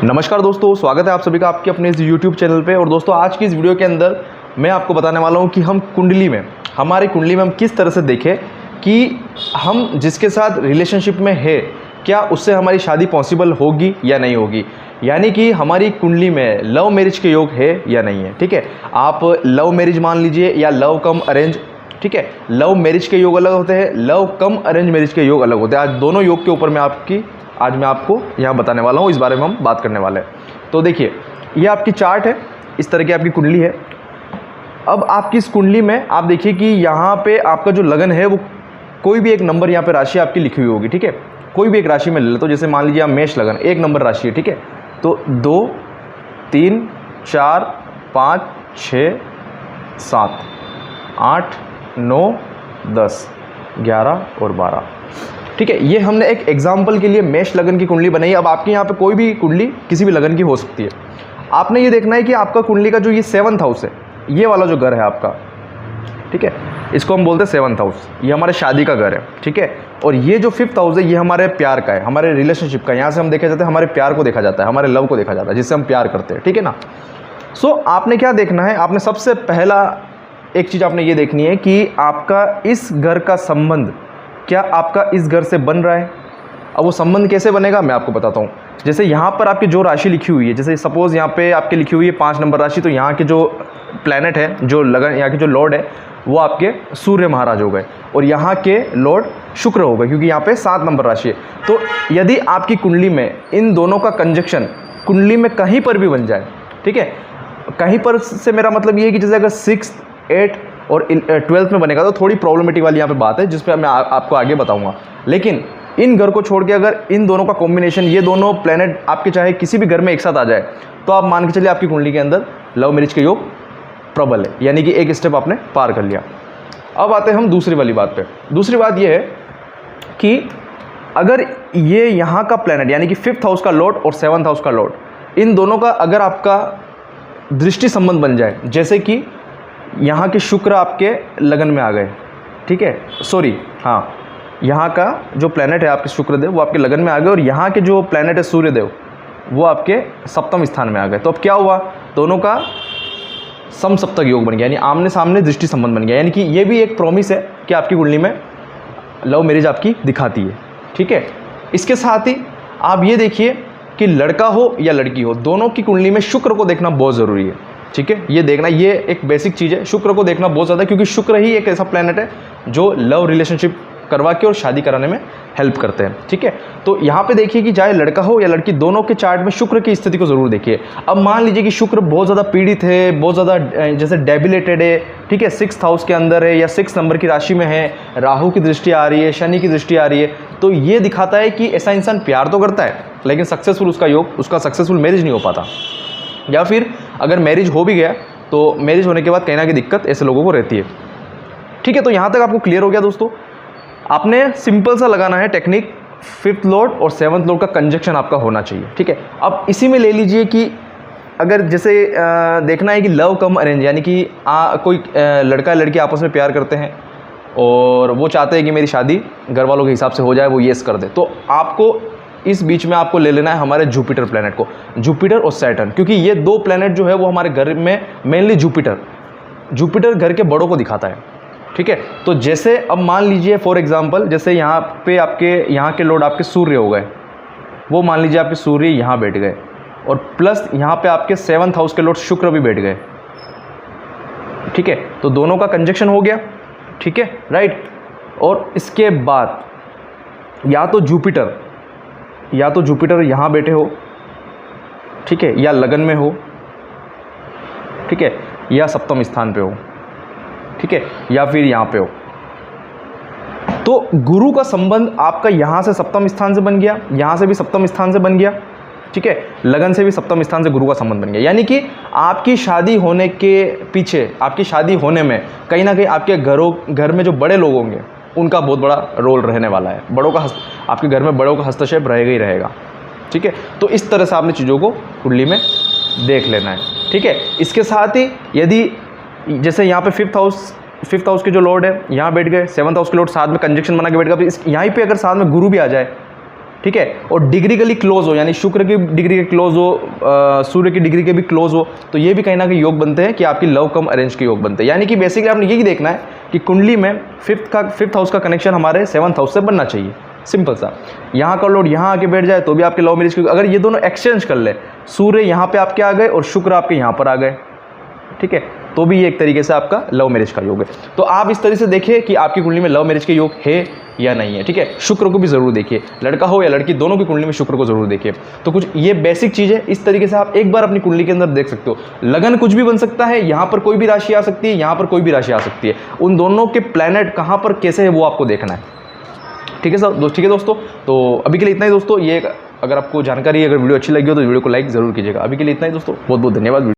नमस्कार दोस्तों, स्वागत है आप सभी का आपके अपने इस YouTube चैनल पे। और दोस्तों आज की इस वीडियो के अंदर मैं आपको बताने वाला हूँ कि हम हमारी कुंडली में हम किस तरह से देखें कि हम जिसके साथ रिलेशनशिप में है क्या उससे हमारी शादी पॉसिबल होगी या नहीं होगी। यानी कि हमारी कुंडली में लव मैरिज के योग है या नहीं है। ठीक है, आप लव मैरिज मान लीजिए या लव कम अरेंज। ठीक है, लव मैरिज के योग अलग होते हैं, लव कम अरेंज मैरिज के योग अलग होते हैं। आज दोनों योग के ऊपर आज मैं आपको यहाँ बताने वाला हूँ, इस बारे में हम बात करने वाले हैं। तो देखिए, ये आपकी चार्ट है, इस तरह की आपकी कुंडली है। अब आपकी इस कुंडली में आप देखिए कि यहाँ पे आपका जो लगन है वो कोई भी एक नंबर यहाँ पे राशि आपकी लिखी हुई होगी। ठीक है, कोई भी एक राशि में ले लो। तो जैसे मान लीजिए आप मेष लगन, एक नंबर राशि है। ठीक है, तो 2, 3, 4, 5, 6, 7, 8, 9, 10, 11 और 12। ठीक है, ये हमने एक एग्जाम्पल के लिए मेष लगन की कुंडली बनाई। अब आपके यहाँ पे कोई भी कुंडली किसी भी लगन की हो सकती है। आपने ये देखना है कि आपका कुंडली का जो ये 7th हाउस है, ये वाला जो घर है आपका, ठीक है, इसको हम बोलते हैं 7th हाउस। ये हमारे शादी का घर है। ठीक है, और ये जो 5th हाउस है ये हमारे प्यार का है, हमारे रिलेशनशिप का। यहाँ से हम देखा जाता है, हमारे प्यार को देखा जाता है, हमारे लव को देखा जाता है, जिससे हम प्यार करते हैं। ठीक है ना। सो आपने क्या देखना है, आपने सबसे पहला एक चीज़ आपने ये देखनी है कि आपका इस घर का संबंध क्या आपका इस घर से बन रहा है। अब वो संबंध कैसे बनेगा मैं आपको बताता हूँ। जैसे यहाँ पर आपकी जो राशि लिखी हुई है, जैसे सपोज़ यहाँ पे आपके लिखी हुई है 5 नंबर राशि, तो यहाँ के जो प्लैनेट है, जो लगन, यहाँ के जो लॉर्ड है वो आपके सूर्य महाराज हो गए, और यहाँ के लॉर्ड शुक्र हो गए, क्योंकि यहाँ पे 7 नंबर राशि है। तो यदि आपकी कुंडली में इन दोनों का कंजक्शन कुंडली में कहीं पर भी बन जाए, ठीक है, कहीं पर से मेरा मतलब ये है कि जैसे अगर 6, 8 और 12th में बनेगा तो थोड़ी प्रॉब्लमेटिक वाली यहाँ पे बात है, जिस पे मैं आपको आगे बताऊंगा। लेकिन इन घर को छोड़ के अगर इन दोनों का कॉम्बिनेशन, ये दोनों प्लैनेट आपके चाहे किसी भी घर में एक साथ आ जाए, तो आप मान के चलिए आपकी कुंडली के अंदर लव मैरिज के योग प्रबल है, यानी कि एक स्टेप आपने पार कर लिया। अब आते हैं हम दूसरी वाली बात पे। दूसरी बात ये है कि अगर ये यहाँ का प्लैनेट यानी कि 5th हाउस का लॉर्ड और 7th हाउस का लॉर्ड, इन दोनों का अगर आपका दृष्टि संबंध बन जाए, जैसे कि यहाँ के शुक्र आपके लगन में आ गए, ठीक है, सॉरी हाँ, यहाँ का जो प्लैनेट है आपके शुक्रदेव वो आपके लगन में आ गए, और यहाँ के जो प्लैनेट है सूर्यदेव वो आपके 7वें स्थान में आ गए। तो अब क्या हुआ, दोनों का समसप्तक योग बन गया, यानी आमने सामने दृष्टि संबंध बन गया। यानी कि ये भी एक प्रॉमिस है कि आपकी कुंडली में लव मैरिज आपकी दिखाती है। ठीक है, इसके साथ ही आप ये देखिए कि लड़का हो या लड़की हो, दोनों की कुंडली में शुक्र को देखना बहुत ज़रूरी है। ठीक है, ये देखना, ये एक बेसिक चीज़ है, शुक्र को देखना बहुत ज़्यादा, क्योंकि शुक्र ही एक ऐसा प्लैनेट है जो लव रिलेशनशिप करवा के और शादी कराने में हेल्प करते हैं। ठीक है, तो यहाँ पे देखिए कि चाहे लड़का हो या लड़की, दोनों के चार्ट में शुक्र की स्थिति को ज़रूर देखिए। अब मान लीजिए कि शुक्र बहुत ज़्यादा पीड़ित है, बहुत ज़्यादा जैसे डेबिलेटेड है, ठीक है, 6th हाउस के अंदर है या 6 नंबर की राशि में है, राहु की दृष्टि आ रही है, शनि की दृष्टि आ रही है, तो ये दिखाता है कि ऐसा इंसान प्यार तो करता है लेकिन सक्सेसफुल उसका सक्सेसफुल मैरिज नहीं हो पाता, या फिर अगर मैरिज हो भी गया तो मैरिज होने के बाद कहीं ना कहीं दिक्कत ऐसे लोगों को रहती है। ठीक है, तो यहाँ तक आपको क्लियर हो गया दोस्तों। आपने सिंपल सा लगाना है टेक्निक, 5th लॉर्ड और 7th लॉर्ड का कंजक्शन आपका होना चाहिए। ठीक है, अब इसी में ले लीजिए कि अगर जैसे देखना है कि लव कम अरेंज, यानी कि कोई लड़का लड़की आपस में प्यार करते हैं और वो चाहते हैं कि मेरी शादी घर वालों के हिसाब से हो जाए, वो येस कर दे, तो आपको इस बीच में आपको ले लेना है हमारे जुपिटर प्लैनेट को, जुपिटर और सैटर्न, क्योंकि ये 2 प्लैनेट जो है वो हमारे घर में मेनली जुपिटर घर के बड़ों को दिखाता है। ठीक है, तो जैसे अब मान लीजिए फॉर एग्जांपल, जैसे यहाँ पे आपके यहाँ के लॉर्ड आपके सूर्य हो गए, वो मान लीजिए आपके सूर्य यहाँ बैठ गए, और प्लस यहाँ पे आपके 7th हाउस के लॉर्ड शुक्र भी बैठ गए। ठीक है, तो दोनों का कंजक्शन हो गया। ठीक है, राइट। और इसके बाद या तो जुपिटर यहाँ बैठे हो, ठीक है, या लगन में हो, ठीक है, या 7वें स्थान पे हो, ठीक है, या फिर यहाँ पे हो, तो गुरु का संबंध आपका यहाँ से 7वें स्थान से बन गया, यहाँ से भी 7वें स्थान से बन गया। ठीक है, लगन से भी 7वें स्थान से गुरु का संबंध बन गया। यानी कि आपकी शादी होने के पीछे, आपकी शादी होने में कहीं ना कहीं आपके घर में जो बड़े लोग होंगे उनका बहुत बड़ा रोल रहने वाला है। आपके घर में बड़ों का हस्तक्षेप रहेगा ही रहेगा। ठीक है, तो इस तरह से आपने चीज़ों को कुंडली में देख लेना है। ठीक है, इसके साथ ही यदि जैसे यहाँ पे 5th हाउस के जो लॉर्ड है यहाँ बैठ गए, 7th हाउस के लॉर्ड साथ में कंजक्शन बना के बैठ गए, यहाँ पे अगर साथ में गुरु भी आ जाए, ठीक है, और डिग्रिकली क्लोज हो, यानी शुक्र की डिग्री के क्लोज हो, सूर्य की डिग्री के भी क्लोज हो, तो ये भी कहीं ना कहीं योग बनते हैं कि आपकी लव कम अरेंज के योग बनते हैं। यानी कि बेसिकली आपने यही देखना है कि कुंडली में फिफ्थ हाउस का कनेक्शन हमारे 7th हाउस से बनना चाहिए। सिंपल सा, यहाँ का लॉर्ड यहाँ आके बैठ जाए तो भी आपके लव मैरिज की, अगर ये दोनों एक्सचेंज कर ले, सूर्य यहाँ पे आपके आ गए और शुक्र आपके यहाँ पर आ गए, ठीक है, तो भी ये एक तरीके से आपका लव मैरिज का योग है। तो आप इस तरह से देखिए कि आपकी कुंडली में लव मैरिज के योग है या नहीं है, ठीक है। शुक्र को भी जरूर देखिए, लड़का हो या लड़की, दोनों की कुंडली में शुक्र को जरूर देखिए। तो कुछ ये बेसिक चीज़ है, इस तरीके से आप एक बार अपनी कुंडली के अंदर देख सकते हो। लगन कुछ भी बन सकता है, यहाँ पर कोई भी राशि आ सकती है, यहाँ पर कोई भी राशि आ सकती है, उन दोनों के प्लैनेट कहाँ पर कैसे है वो आपको देखना है, ठीक है सर, ठीक है दोस्तों। तो अभी के लिए इतना ही दोस्तों। ये अगर आपको जानकारी, अगर वीडियो अच्छी लगी हो तो वीडियो को लाइक जरूर कीजिएगा। अभी के लिए इतना ही दोस्तों, बहुत बहुत धन्यवाद।